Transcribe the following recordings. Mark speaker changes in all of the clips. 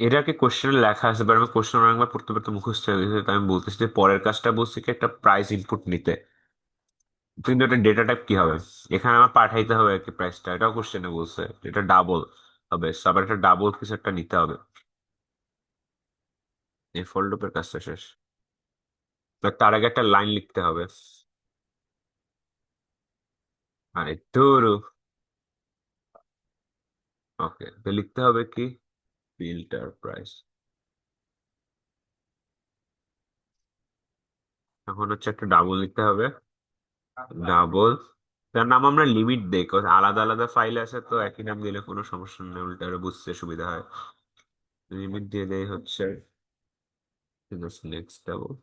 Speaker 1: এটাকে কোশ্চেনে লেখা আছে, বাট আমি কোশ্চেন অনেকবার পড়তে পড়তে মুখস্থ হয়ে গেছে, তাই আমি বলতেছি যে পরের কাজটা বলছি কি একটা প্রাইস ইনপুট নিতে, কিন্তু এটা ডেটা টাইপ কি হবে? এখানে আমার পাঠাইতে হবে আর কি প্রাইসটা, এটাও কোশ্চেনে বলছে এটা ডাবল হবে, so আবার একটা ডাবল কিছু একটা নিতে হবে। এই ফর লুপের কাজটা শেষ, তো তার আগে একটা লাইন লিখতে হবে। আরে ধুরু। ওকে, তো লিখতে হবে কি, ফিল্টার প্রাইস। এখন হচ্ছে একটা ডাবল লিখতে হবে, ডাবল। তার নাম আমরা লিমিট দেই, কারণ আলাদা আলাদা ফাইল আছে তো একই নাম দিলে কোনো সমস্যা নেই, উল্টা আরো বুঝতে সুবিধা হয়। লিমিট দিয়ে দেই হচ্ছে নেক্সট ডাবল।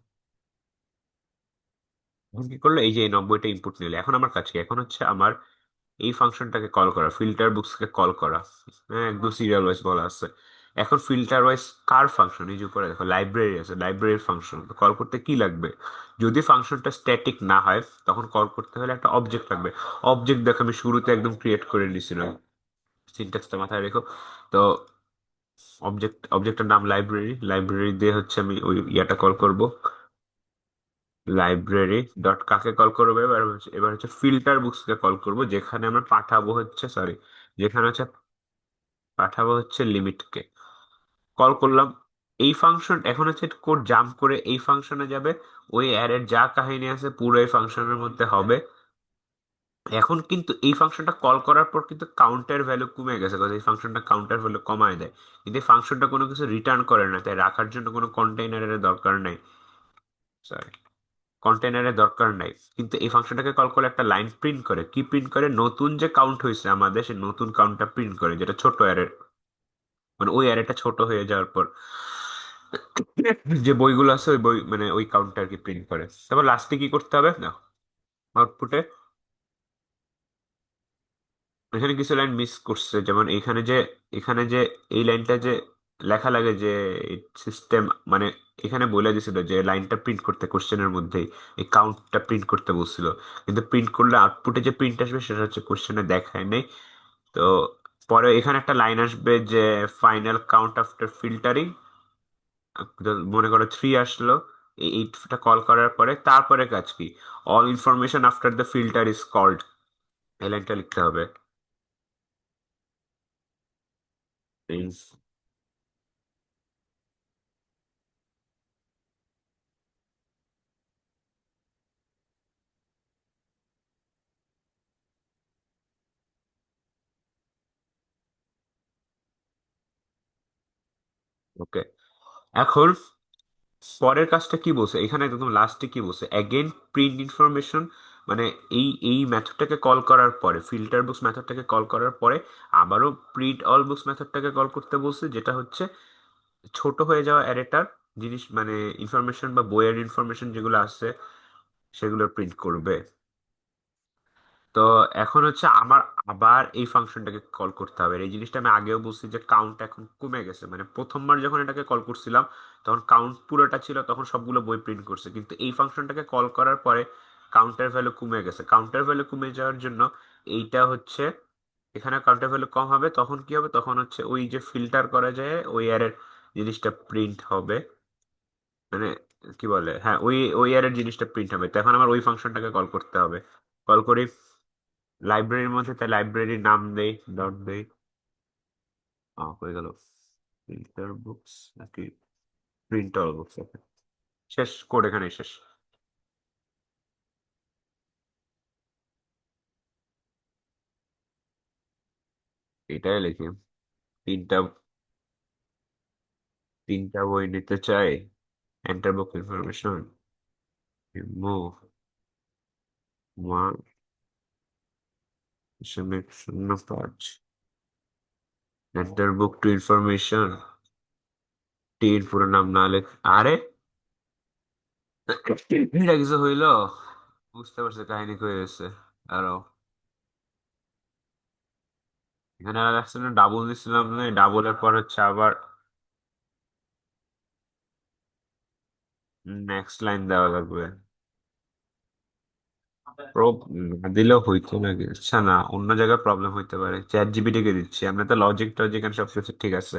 Speaker 1: এখন কি করলো, এই যে এই 90টা ইনপুট নিলে, এখন আমার কাছে কি, এখন হচ্ছে আমার এই ফাংশনটাকে কল করা, ফিল্টার বুকস কে কল করা। হ্যাঁ, একদম সিরিয়াল ওয়াইজ বলা আছে। এখন ফিল্টার ওয়াইজ কার ফাংশন, এই যে উপরে দেখো লাইব্রেরি আছে, লাইব্রেরির ফাংশন কল করতে কি লাগবে? যদি ফাংশনটা স্ট্যাটিক না হয় তখন কল করতে হলে একটা অবজেক্ট লাগবে। অবজেক্ট দেখো আমি শুরুতে একদম ক্রিয়েট করে নিয়েছিলাম, সিনট্যাক্সটা মাথায় রেখো। তো অবজেক্টের নাম লাইব্রেরি, লাইব্রেরি দিয়ে হচ্ছে আমি ওই ইয়াটা কল করব, লাইব্রেরি ডট কাকে কল করবো, এবার হচ্ছে ফিল্টার বুকস কে কল করব, যেখানে আমরা পাঠাবো হচ্ছে, সরি, যেখানে হচ্ছে পাঠাবো হচ্ছে লিমিটকে কল করলাম। এই ফাংশন এখন হচ্ছে কোড জাম্প করে এই ফাংশনে যাবে, ওই অ্যারের যা কাহিনী আছে পুরো এই ফাংশনের মধ্যে হবে। এখন কিন্তু এই ফাংশনটা কল করার পর কিন্তু কাউন্টার ভ্যালু কমে গেছে, কারণ এই ফাংশনটা কাউন্টার ভ্যালু কমায় দেয়, কিন্তু এই ফাংশনটা কোনো কিছু রিটার্ন করে না, তাই রাখার জন্য কোনো কন্টেইনারের দরকার নাই। সরি, কন্টেনারের দরকার নাই, কিন্তু এই ফাংশনটাকে কল করে একটা লাইন প্রিন্ট করে, কি প্রিন্ট করে, নতুন যে কাউন্ট হয়েছে আমাদের সেই নতুন কাউন্টটা প্রিন্ট করে, যেটা ছোট অ্যারে, মানে ওই অ্যারেটা ছোট হয়ে যাওয়ার পর যে বইগুলো আছে ওই বই মানে ওই কাউন্টটা আর কি প্রিন্ট করে। তারপর লাস্টে কি করতে হবে না, আউটপুটে এখানে কিছু লাইন মিস করছে, যেমন এখানে যে এই লাইনটা যে লেখা লাগে যে সিস্টেম, মানে এখানে বলে দিছিল যে লাইনটা প্রিন্ট করতে কোশ্চেনের মধ্যেই এই কাউন্টটা প্রিন্ট করতে বলছিল, কিন্তু প্রিন্ট করলে আউটপুটে যে প্রিন্ট আসবে সেটা হচ্ছে কোশ্চেনে দেখায় নাই। তো পরে এখানে একটা লাইন আসবে যে ফাইনাল কাউন্ট আফটার ফিল্টারিং, মনে করো 3 আসলো, এইটা কল করার পরে তারপরে কাজ কি, all information after the filter is called, এই লাইনটা লিখতে হবে। ওকে, এখন পরের কাজটা কি বলছে, এখানে একদম লাস্টে কি বলছে, অ্যাগেন প্রিন্ট ইনফরমেশন, মানে এই মেথডটাকে কল করার পরে, ফিল্টার বুকস মেথডটাকে কল করার পরে আবারও প্রিন্ট অল বুকস মেথডটাকে কল করতে বলছে, যেটা হচ্ছে ছোট হয়ে যাওয়া অ্যারেটার জিনিস, মানে ইনফরমেশন বা বইয়ের ইনফরমেশন যেগুলো আছে সেগুলো প্রিন্ট করবে। তো এখন হচ্ছে আমার আবার এই ফাংশনটাকে কল করতে হবে, এই জিনিসটা আমি আগেও বলছি যে কাউন্ট এখন কমে গেছে, মানে প্রথমবার যখন এটাকে কল করছিলাম তখন কাউন্ট পুরোটা ছিল, তখন সবগুলো বই প্রিন্ট করছে, কিন্তু এই ফাংশনটাকে কল করার পরে কাউন্টের ভ্যালু কমে গেছে, কাউন্টের ভ্যালু কমে যাওয়ার জন্য এইটা হচ্ছে, এখানে কাউন্টের ভ্যালু কম হবে, তখন কি হবে, তখন হচ্ছে ওই যে ফিল্টার করা যায় ওই এর জিনিসটা প্রিন্ট হবে, মানে কি বলে, হ্যাঁ ওই ওই এর জিনিসটা প্রিন্ট হবে। তো এখন আমার ওই ফাংশনটাকে কল করতে হবে, কল করি লাইব্রেরির মধ্যে, তাই লাইব্রেরির নাম দেই, ডট দেই, হয়ে গেল ফিল্টার বুকস নাকি প্রিন্ট অল বুকস। শেষ, কোড এখানে শেষ। এটাই লিখি, তিনটা তিনটা বই নিতে চাই, enter book information, move one 0.05, enter book to information, টির পুরো নাম না লেখ, আরে এটা কিছু হইলো, বুঝতে পারছে কাহিনী কই গেছে আরো। এখানে আর একসাথে ডাবল দিছিলাম না, ডাবলের পর হচ্ছে আবার নেক্সট লাইন দেওয়া লাগবে। না দিলেও হইতো নাকি, আচ্ছা না, অন্য জায়গায় প্রবলেম হইতে পারে, চ্যাট জিপিটি কে দিচ্ছি, আমরা তো লজিক টজিক এন্ড সবকিছু ঠিক আছে।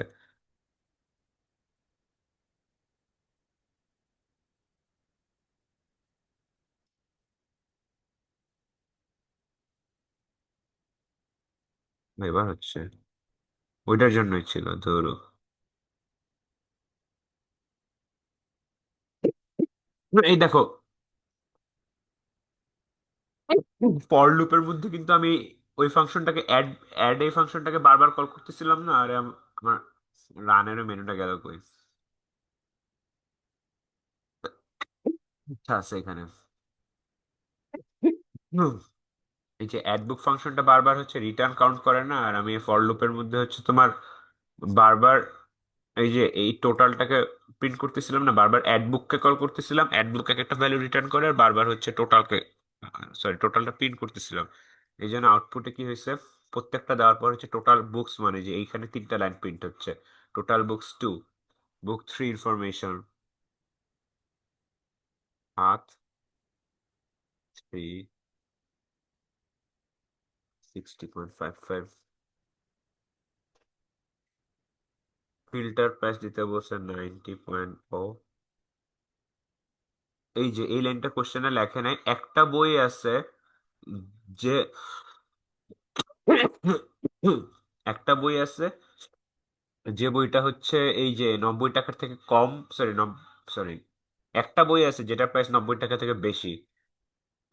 Speaker 1: এবার হচ্ছে ওইটার জন্যই ছিল ধরো। এই দেখো, ফর লুপের মধ্যে কিন্তু আমি ওই ফাংশনটাকে অ্যাড অ্যাড এই ফাংশনটাকে বারবার কল করতেছিলাম না, আর আমার রানেরও মেনুটা গেল কই। আচ্ছা আছে এখানে। হুম, এই যে অ্যাড বুক ফাংশনটা বারবার হচ্ছে রিটার্ন কাউন্ট করে না, আর আমি ফর লুপের মধ্যে হচ্ছে তোমার বারবার এই যে এই টোটালটাকে প্রিন্ট করতেছিলাম না, বারবার অ্যাড বুককে কল করতেছিলাম, অ্যাড বুক একটা ভ্যালু রিটার্ন করে, আর বারবার হচ্ছে টোটালকে, সরি টোটালটা প্রিন্ট করতেছিলাম। এই জন্য আউটপুটে কি হয়েছে, প্রত্যেকটা দেওয়ার পর হচ্ছে টোটাল বুকস, মানে যে এইখানে তিনটা লাইন প্রিন্ট হচ্ছে, টোটাল বুকস টু, বুক থ্রি ইনফরমেশন, হাত থ্রি 60.55, ফিল্টার প্রাইস দিতে বলছে 90.0। এই যে এই লাইনটা কোশ্চেনে লেখে নাই, একটা বই আছে যে একটা বই আছে যে বইটা হচ্ছে এই যে 90 টাকার থেকে কম, সরি সরি, একটা বই আছে যেটা প্রাইস 90 টাকা থেকে বেশি,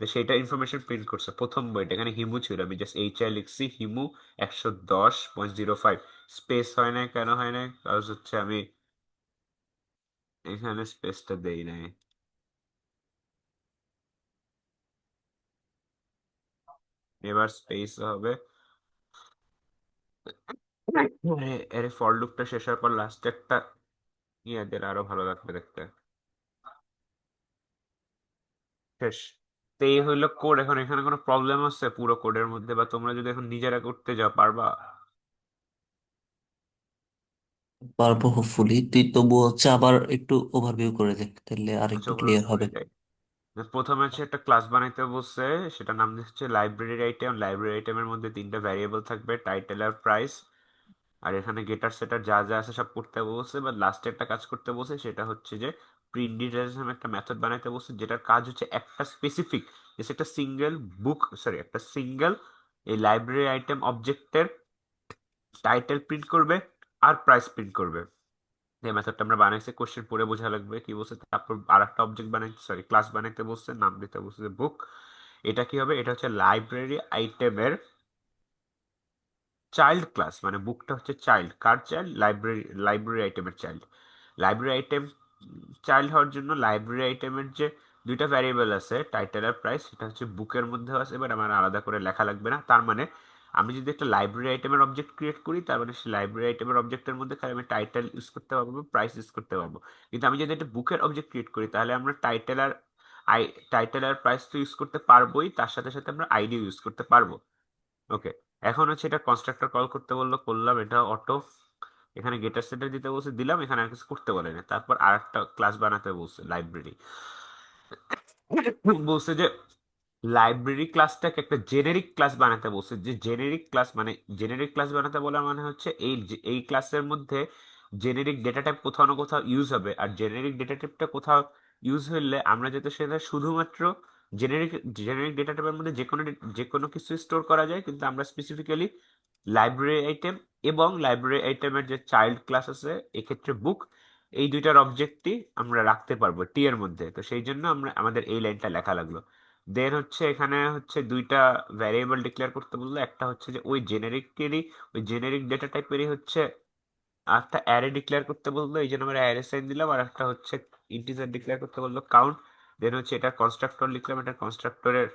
Speaker 1: তো সেইটা ইনফরমেশন প্রিন্ট করছে প্রথম বইটা। এখানে হিমু ছিল, আমি জাস্ট এইচ লিখছি হিমু 110.05, স্পেস হয় না, কেন হয় না, কারণ হচ্ছে আমি এখানে স্পেসটা দেই নাই। এবার স্পেস হবে, এর ফর লুপটা শেষ হওয়ার পর লাস্টে একটা ইয়ে দিলে আরো ভালো লাগবে দেখতে। শেষ। তো এই হইলো কোড। এখন এখানে কোনো প্রবলেম আছে পুরো কোডের মধ্যে, বা তোমরা যদি এখন নিজেরা করতে যাও পারবা?
Speaker 2: পারবো হোপফুলি। তুই তবুও হচ্ছে আবার একটু ওভারভিউ করে দেখ, তাহলে আর
Speaker 1: আচ্ছা
Speaker 2: একটু
Speaker 1: ওভার
Speaker 2: ক্লিয়ার হবে।
Speaker 1: করে যাই। প্রথমে হচ্ছে একটা ক্লাস বানাইতে বলছে, সেটা নাম দিচ্ছে লাইব্রেরি আইটেম। লাইব্রেরি আইটেমের মধ্যে তিনটা ভ্যারিয়েবল থাকবে, টাইটেল আর প্রাইস। আর এখানে গেটার সেটার যা যা আছে সব করতে বলছে, বা লাস্টে একটা কাজ করতে বলছে, সেটা হচ্ছে যে প্রিন্ট ডিটেলস নামে একটা মেথড বানাইতে বলছে, যেটার কাজ হচ্ছে একটা স্পেসিফিক, একটা সিঙ্গেল বুক, সরি একটা সিঙ্গেল এই লাইব্রেরি আইটেম অবজেক্টের টাইটেল প্রিন্ট করবে আর প্রাইস প্রিন্ট করবে। যে মেথডটা আমরা বানাইছি কোশ্চেন পড়ে বোঝা লাগবে কি বলছে। তারপর আর একটা অবজেক্ট বানাইতে, সরি ক্লাস বানাইতে বলছে, নাম দিতে বলছে বুক। এটা কি হবে, এটা হচ্ছে লাইব্রেরি আইটেমের চাইল্ড ক্লাস, মানে বুকটা হচ্ছে চাইল্ড, কার চাইল্ড, লাইব্রেরি, লাইব্রেরি আইটেমের চাইল্ড। লাইব্রেরি আইটেম চাইল্ড হওয়ার জন্য লাইব্রেরি আইটেমের যে দুইটা ভ্যারিয়েবল আছে টাইটেল আর প্রাইস, সেটা হচ্ছে বুকের মধ্যে আছে, এবার আমার আলাদা করে লেখা লাগবে না। তার মানে আমি যদি একটা লাইব্রেরি আইটেমের অবজেক্ট ক্রিয়েট করি, তার মানে সেই লাইব্রেরি আইটেমের অবজেক্টের মধ্যে খালি আমি টাইটেল ইউজ করতে পারবো, প্রাইস ইউজ করতে পারবো। কিন্তু আমি যদি একটা বুকের অবজেক্ট ক্রিয়েট করি, তাহলে আমরা আই টাইটেল আর প্রাইস তো ইউজ করতে পারবোই, তার সাথে সাথে আমরা আইডি ইউজ করতে পারবো। ওকে, এখন হচ্ছে এটা কনস্ট্রাক্টর কল করতে বললো, করলাম, এটা অটো। এখানে গেটার সেটার দিতে বলছে, দিলাম, এখানে আর কিছু করতে বলে না। তারপর আর একটা ক্লাস বানাতে বলছে লাইব্রেরি, বলছে যে লাইব্রেরি ক্লাসটাকে একটা জেনেরিক ক্লাস বানাতে বলছে। যে জেনেরিক ক্লাস মানে, জেনেরিক ক্লাস বানাতে বলার মানে হচ্ছে এই ক্লাসের মধ্যে জেনেরিক ডেটা টাইপ কোথাও না কোথাও ইউজ হবে, আর জেনেরিক ডেটা টাইপটা কোথাও ইউজ হলে আমরা যাতে সেটা শুধুমাত্র জেনেরিক জেনেরিক ডেটা টাইপের মধ্যে যে কোনো কিছু স্টোর করা যায়, কিন্তু আমরা স্পেসিফিক্যালি লাইব্রেরি আইটেম এবং লাইব্রেরি আইটেমের যে চাইল্ড ক্লাস আছে, এক্ষেত্রে বুক, এই দুইটার অবজেক্টই আমরা রাখতে পারবো টি এর মধ্যে। তো সেই জন্য আমাদের এই লাইনটা লেখা লাগলো। দেন হচ্ছে এখানে হচ্ছে দুইটা ভ্যারিয়েবল ডিক্লেয়ার করতে বললো, একটা হচ্ছে যে ওই জেনেরিক ডেটা টাইপেরই হচ্ছে একটা অ্যারে ডিক্লেয়ার করতে বললো, এই জন্য আমরা অ্যারে সাইন দিলাম। আর একটা হচ্ছে ইন্টিজার ডিক্লেয়ার করতে বললো, কাউন্ট। দেন হচ্ছে এটা কনস্ট্রাক্টর লিখলাম, এটা কনস্ট্রাক্টরের,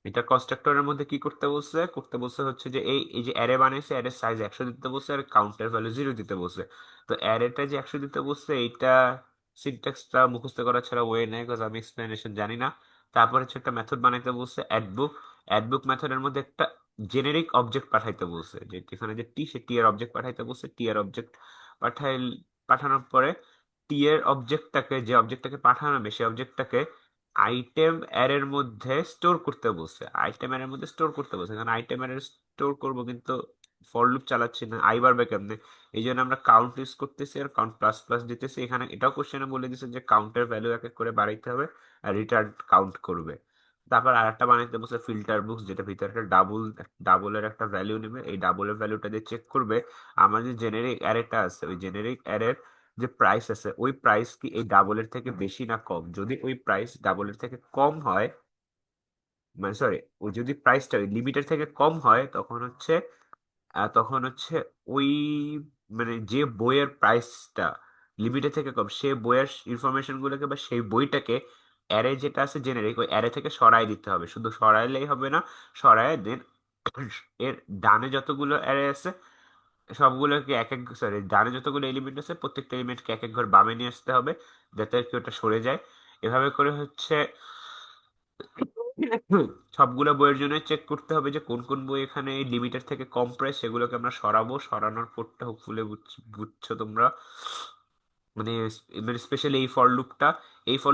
Speaker 1: এটা কনস্ট্রাক্টরের মধ্যে কি করতে বলছে হচ্ছে যে এই এই যে অ্যারে বানাইছে, অ্যারে সাইজ 100 দিতে বলছে, আর কাউন্টের ভ্যালু 0 দিতে বলছে। তো অ্যারেটা যে 100 দিতে বলছে, এইটা সিনট্যাক্সটা মুখস্থ করা ছাড়া ওয়ে নেই, বিকজ আমি এক্সপ্লেনেশন জানি না। তারপর হচ্ছে একটা মেথড বানাইতে বলছে অ্যাডবুক। অ্যাডবুক মেথডের মধ্যে একটা জেনেরিক অবজেক্ট পাঠাইতে বলছে, যে এখানে যে টি, সে টি এর অবজেক্ট পাঠাইতে বলছে। টি এর অবজেক্ট পাঠাই পাঠানোর পরে টি এর অবজেক্টটাকে, যে অবজেক্টটাকে পাঠানো হবে, সেই অবজেক্টটাকে আইটেম অ্যারের মধ্যে স্টোর করতে বলছে। আইটেম অ্যারের মধ্যে স্টোর করতে বলছে, কারণ আইটেম অ্যারে স্টোর করবো, কিন্তু ফর লুপ চালাচ্ছি না, আই বাড়বে কেমনে। এই জন্য আমরা কাউন্ট ইউজ করতেছি আর কাউন্ট প্লাস প্লাস দিতেছি। এখানে এটাও কোশ্চেনে বলে দিচ্ছে যে কাউন্টের ভ্যালু এক এক করে বাড়াইতে হবে, আর রিটার্ন কাউন্ট করবে। তারপর আরেকটা বানাইতে বসে ফিল্টার বুকস, যেটা ভিতরে একটা ডাবলের একটা ভ্যালু নেবে, এই ডাবলের ভ্যালুটা দিয়ে চেক করবে আমার যে জেনেরিক অ্যারেটা আছে ওই জেনেরিক অ্যারের যে প্রাইস আছে ওই প্রাইস কি এই ডাবলের থেকে বেশি না কম। যদি ওই প্রাইস ডাবলের থেকে কম হয়, মানে সরি, ওই যদি প্রাইসটা ওই লিমিটের থেকে কম হয় তখন হচ্ছে ওই মানে যে বইয়ের প্রাইসটা লিমিটের থেকে কম সে বইয়ের ইনফরমেশন গুলোকে বা সেই বইটাকে অ্যারে যেটা আছে জেনেরিক ওই অ্যারে থেকে সরাই দিতে হবে। শুধু সরাইলেই হবে না, সরাই দেন এর ডানে যতগুলো অ্যারে আছে সবগুলোকে এক এক, সরি, ডানে যতগুলো এলিমেন্ট আছে প্রত্যেকটা এলিমেন্টকে এক এক ঘর বামে নিয়ে আসতে হবে যাতে আর কি ওটা সরে যায়। এভাবে করে হচ্ছে সবগুলো বইয়ের জন্য চেক করতে হবে যে কোন কোন বই এখানে এই লিমিটের থেকে কম প্রাইস, সেগুলোকে আমরা সরাবো। সরানোর পরটা হোপফুলি বুঝছো তোমরা। মানে মানে স্পেশালি এই ফর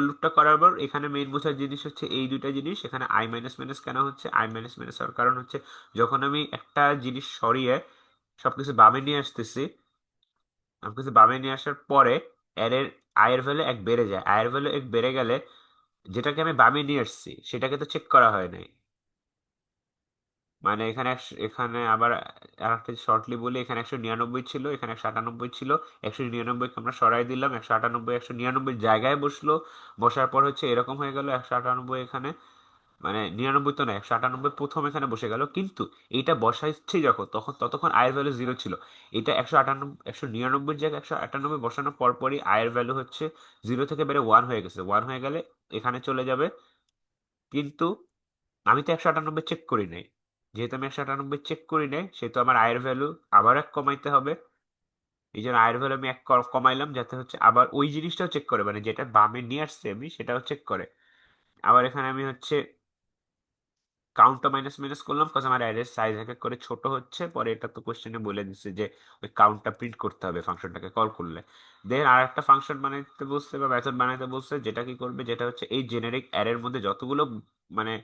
Speaker 1: লুপটা করার পর এখানে মেইন বোঝার জিনিস হচ্ছে এই দুইটা জিনিস। এখানে আই মাইনাস মাইনাস কেন হচ্ছে, আই মাইনাস মাইনাস হওয়ার কারণ হচ্ছে যখন আমি একটা জিনিস সরিয়ে সবকিছু বামে নিয়ে আসতেছি, সবকিছু বামে নিয়ে আসার পরে এর আয়ের ভ্যালু এক বেড়ে যায়। আয়ের ভ্যালু এক বেড়ে গেলে যেটাকে আমি বামে নিয়ে আসছি সেটাকে তো চেক করা হয় নাই। মানে এখানে আবার আরেকটা শর্টলি বলি, এখানে 199 ছিল, এখানে 198 ছিল। 199 কে আমরা সরাই দিলাম, 198 199 জায়গায় বসলো। বসার পর হচ্ছে এরকম হয়ে গেল 198 এখানে, মানে 99 তো না, 198 প্রথম এখানে বসে গেল। কিন্তু এইটা বসাইছি যখন তখন ততক্ষণ আয়ের ভ্যালু 0 ছিল। এটা 199 জায়গায় 198 বসানোর পরপরই আয়ের ভ্যালু হচ্ছে 0 থেকে বেড়ে 1 হয়ে গেছে। 1 হয়ে গেলে এখানে চলে যাবে। কিন্তু আমি তো 198 চেক করি নাই। যেহেতু আমি 198 চেক করি নাই সেহেতু আমার আয়ের ভ্যালু আবার এক কমাইতে হবে। এই জন্য আয়ের ভ্যালু আমি এক কমাইলাম যাতে হচ্ছে আবার ওই জিনিসটাও চেক করে, মানে যেটা বামে নিয়ে আসছে আমি সেটাও চেক করে। আবার এখানে আমি হচ্ছে কাউন্টটা মাইনাস মাইনাস করলাম কারণ আমার অ্যারের সাইজ এক এক করে ছোট হচ্ছে। পরে এটা তো কোশ্চেনে বলে দিচ্ছে যে ওই কাউন্টটা প্রিন্ট করতে হবে ফাংশনটাকে কল করলে। দেন আর একটা ফাংশন বানাইতে বলছে বা মেথড বানাইতে বলছে যেটা কি করবে, যেটা হচ্ছে এই জেনেরিক অ্যারের মধ্যে যতগুলো মানে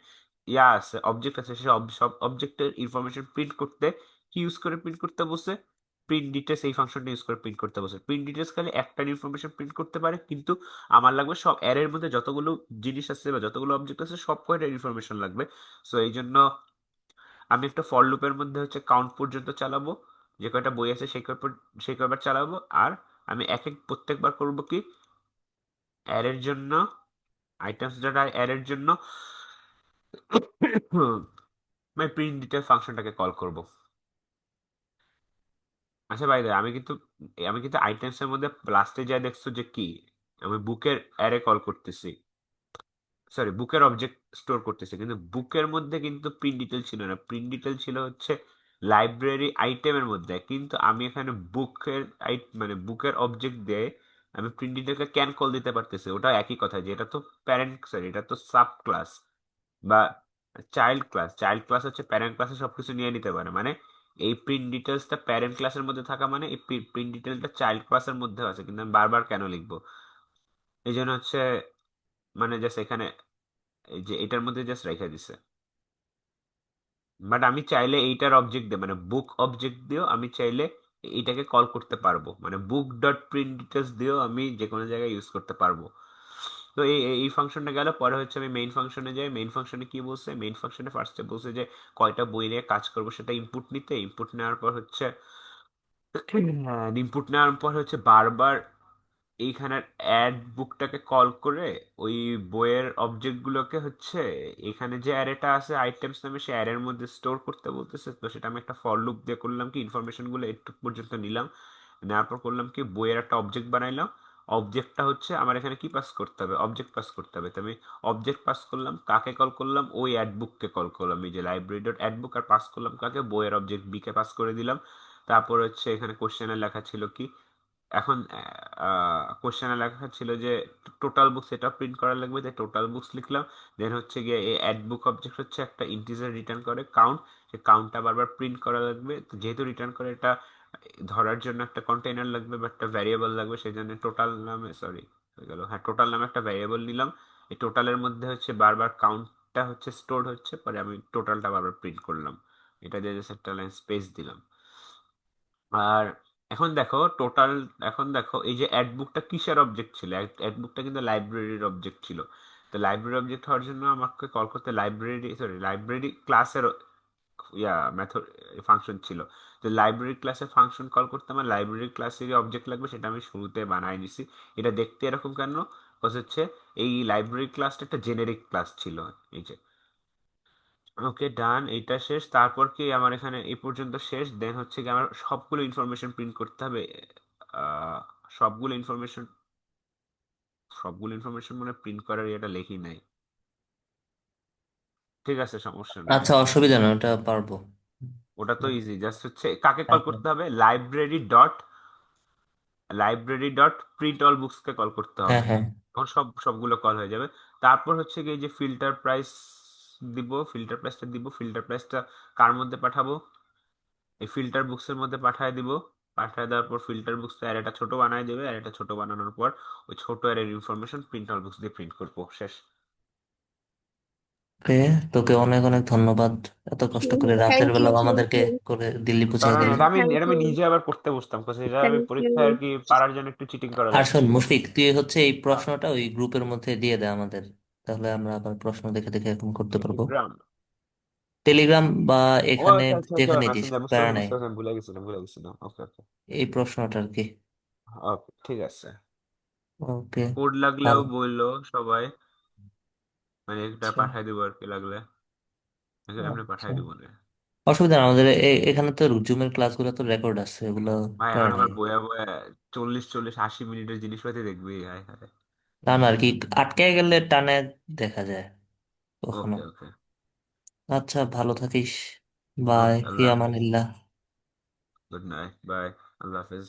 Speaker 1: ইয়া আছে অবজেক্ট আছে সব অবজেক্টের ইনফরমেশন প্রিন্ট করতে কি ইউজ করে প্রিন্ট করতে বসে, প্রিন্ট ডিটেলস এই ফাংশনটা ইউজ করে প্রিন্ট করতে বসে। প্রিন্ট ডিটেলস খালি একটা ইনফরমেশন প্রিন্ট করতে পারে, কিন্তু আমার লাগবে সব অ্যারের মধ্যে যতগুলো জিনিস আছে বা যতগুলো অবজেক্ট আছে সব কয়টা ইনফরমেশন লাগবে। সো এই জন্য আমি একটা ফর লুপের মধ্যে হচ্ছে কাউন্ট পর্যন্ত চালাবো, যে কয়টা বই আছে সেই কয়বার চালাবো। আর আমি এক এক প্রত্যেকবার করব কি অ্যারের জন্য আইটেমস ডাটা অ্যারের জন্য আমি প্রিন্ট ডিটেল ফাংশনটাকে কল করব। আচ্ছা ভাই, আমি কিন্তু আইটেমস এর মধ্যে লাস্টে যা দেখছো যে কি আমি বুকের অ্যারে কল করতেছি, সরি বুকের অবজেক্ট স্টোর করতেছে, কিন্তু বুকের মধ্যে কিন্তু প্রিন্ট ডিটেল ছিল না। প্রিন্ট ডিটেল ছিল হচ্ছে লাইব্রেরি আইটেমের মধ্যে। কিন্তু আমি এখানে মানে বুকের অবজেক্ট দিয়ে আমি প্রিন্ট ডিটেলকে ক্যান কল দিতে পারতেছি। ওটা একই কথা যে এটা তো প্যারেন্ট, সরি এটা তো সাব ক্লাস বা চাইল্ড ক্লাস হচ্ছে প্যারেন্ট ক্লাসে সবকিছু নিয়ে নিতে পারে। মানে এই প্রিন্ট ডিটেলসটা প্যারেন্ট ক্লাসের মধ্যে থাকা মানে এই প্রিন্ট ডিটেলটা চাইল্ড ক্লাসের মধ্যে আছে, কিন্তু আমি বারবার কেন লিখবো। এই জন্য হচ্ছে মানে জাস্ট এখানে এই যে এটার মধ্যে জাস্ট রেখে দিছে। বাট আমি চাইলে এইটার অবজেক্ট দিয়ে মানে বুক অবজেক্ট দিয়েও আমি চাইলে এইটাকে কল করতে পারবো, মানে বুক ডট প্রিন্ট ডিটেলস দিয়েও আমি যে কোনো জায়গায় ইউজ করতে পারবো। তো এই ফাংশনটা গেল। পরে হচ্ছে আমি মেইন ফাংশনে যাই। মেইন ফাংশনে কি বলছে, মেইন ফাংশনে ফার্স্টে বলছে যে কয়টা বই নিয়ে কাজ করবো সেটা ইনপুট নিতে। ইনপুট নেওয়ার পর হচ্ছে বারবার এইখানের অ্যাড বুকটাকে কল করে ওই বইয়ের অবজেক্ট গুলোকে হচ্ছে এখানে যে অ্যারেটা আছে আইটেমস নামে সে অ্যারের মধ্যে স্টোর করতে বলতেছে। তো সেটা আমি একটা ফর লুপ দিয়ে করলাম কি ইনফরমেশন গুলো একটু পর্যন্ত নিলাম। নেওয়ার পর করলাম কি বইয়ের একটা অবজেক্ট বানাইলাম। অবজেক্টটা হচ্ছে আমার এখানে কি পাস করতে হবে, অবজেক্ট পাস করতে হবে। তো আমি অবজেক্ট পাস করলাম, কাকে কল করলাম, ওই অ্যাড বুককে কল করলাম, এই যে লাইব্রেরি ডট অ্যাড বুক। আর পাস করলাম কাকে, বইয়ের অবজেক্ট বি কে পাস করে দিলাম। তারপর হচ্ছে এখানে কোশ্চেনে লেখা ছিল কি, এখন কোশ্চেনে লেখা ছিল যে টোটাল বুকস এটা প্রিন্ট করা লাগবে, তাই টোটাল বুকস লিখলাম। দেন হচ্ছে গিয়ে এই অ্যাড বুক অবজেক্ট হচ্ছে একটা ইন্টিজার রিটার্ন করে কাউন্ট, সেই কাউন্টটা বারবার প্রিন্ট করা লাগবে। তো যেহেতু রিটার্ন করে এটা ধরার জন্য একটা কন্টেইনার লাগবে বা একটা ভ্যারিয়েবল লাগবে, সেই জন্য টোটাল নামে, সরি হয়ে গেল, হ্যাঁ টোটাল নামে একটা ভ্যারিয়েবল নিলাম। এই টোটালের মধ্যে হচ্ছে বারবার কাউন্টটা হচ্ছে স্টোর হচ্ছে, পরে আমি টোটালটা বারবার প্রিন্ট করলাম। এটা দিয়ে জাস্ট একটা লাইন স্পেস দিলাম। আর এখন দেখো এখন দেখো এই যে অ্যাড বুকটা কিসের অবজেক্ট ছিল, অ্যাড বুকটা কিন্তু লাইব্রেরির অবজেক্ট ছিল। তো লাইব্রেরি অবজেক্ট হওয়ার জন্য আমাকে কল করতে লাইব্রেরি ক্লাসের মেথড ফাংশন ছিল। তো লাইব্রেরি ক্লাসে ফাংশন কল করতে আমার লাইব্রেরি ক্লাসেরই অবজেক্ট লাগবে, সেটা আমি শুরুতে বানাই নিছি। এটা দেখতে এরকম কেন? কজ হচ্ছে এই লাইব্রেরি ক্লাসটা একটা জেনেরিক ক্লাস ছিল। এই যে, ওকে ডান, এইটা শেষ। তারপর কি আমার এখানে এই পর্যন্ত শেষ, দেন হচ্ছে কি আমার সবগুলো ইনফরমেশন প্রিন্ট করতে হবে। আহ, সবগুলো ইনফরমেশন সবগুলো ইনফরমেশন মানে প্রিন্ট করার এটা লেখি নাই। ঠিক আছে, সমস্যা নাই।
Speaker 2: আচ্ছা, অসুবিধা নেই, ওটা পারবো।
Speaker 1: ওটা তো ইজি, জাস্ট হচ্ছে কাকে কল করতে হবে, library dot print all books কে কল করতে
Speaker 2: হ্যাঁ
Speaker 1: হবে।
Speaker 2: হ্যাঁ।
Speaker 1: তখন সবগুলো কল হয়ে যাবে। তারপর হচ্ছে কি এই যে ফিল্টার প্রাইসটা কার মধ্যে পাঠাবো? এই ফিল্টার বুকস এর মধ্যে পাঠিয়ে দিব। পাঠিয়ে দেওয়ার পর ফিল্টার বুকস অ্যারেটা ছোট বানায় দেবে। অ্যারেটা ছোট বানানোর পর ওই ছোট অ্যারের ইনফরমেশন প্রিন্ট অল বুকস দিয়ে প্রিন্ট করবো, শেষ।
Speaker 2: ওকে, তোকে অনেক অনেক ধন্যবাদ, এত কষ্ট করে রাতের
Speaker 3: থ্যাংক ইউ,
Speaker 2: বেলাও
Speaker 3: থ্যাংক
Speaker 2: আমাদেরকে
Speaker 3: ইউ,
Speaker 2: করে দিল্লি পৌঁছে
Speaker 1: কারণ
Speaker 2: দিলি।
Speaker 1: এটা আমি
Speaker 3: থ্যাংক
Speaker 1: এটা আমি
Speaker 3: ইউ,
Speaker 1: নিজে আবার পড়তে বসতাম, কারণ এটা আমি
Speaker 3: থ্যাংক ইউ।
Speaker 1: পরীক্ষায় আর কি পারার জন্য একটু চিটিং করা
Speaker 2: আর শোন
Speaker 1: লাগছিল।
Speaker 2: মুশফিক, তুই হচ্ছে এই প্রশ্নটা ওই গ্রুপের মধ্যে দিয়ে দে আমাদের, তাহলে আমরা আবার প্রশ্ন দেখে দেখে এরকম করতে পারবো।
Speaker 1: টেলিগ্রাম?
Speaker 2: টেলিগ্রাম বা
Speaker 1: ও
Speaker 2: এখানে,
Speaker 1: আচ্ছা আচ্ছা আচ্ছা,
Speaker 2: যেখানে দিস,
Speaker 1: মেসেঞ্জার, বুঝতে
Speaker 2: প্যারা
Speaker 1: পারছি
Speaker 2: নাই।
Speaker 1: বুঝতে পারছি, আমি ভুলে গেছিলাম। ওকে ওকে।
Speaker 2: এই প্রশ্নটা আর কি।
Speaker 1: ওকে ঠিক আছে।
Speaker 2: ওকে।
Speaker 1: কোড লাগলেও
Speaker 2: ভালো।
Speaker 1: বললো সবাই, মানে এটা
Speaker 2: আচ্ছা
Speaker 1: পাঠাই দিব আর কি লাগলে। এমনি
Speaker 2: আচ্ছা,
Speaker 1: পাঠাই দিব না।
Speaker 2: অসুবিধা না আমাদের, এখানে তো জুমের ক্লাসগুলো তো রেকর্ড আছে, এগুলো
Speaker 1: ভাই
Speaker 2: প্যারা
Speaker 1: এখন
Speaker 2: নাই।
Speaker 1: আবার বয়া বয়া 40 40 80 মিনিটের জিনিসপাতি দেখবি, হায় হায়।
Speaker 2: তা না আর কি, আটকে গেলে টানে দেখা যায় কখনো।
Speaker 1: ওকে ওকে।
Speaker 2: আচ্ছা, ভালো থাকিস। বাই,
Speaker 1: ওকে,
Speaker 2: ফি
Speaker 1: আল্লাহ হাফেজ।
Speaker 2: আমানিল্লাহ।
Speaker 1: Good night, bye. আল্লাহ হাফেজ।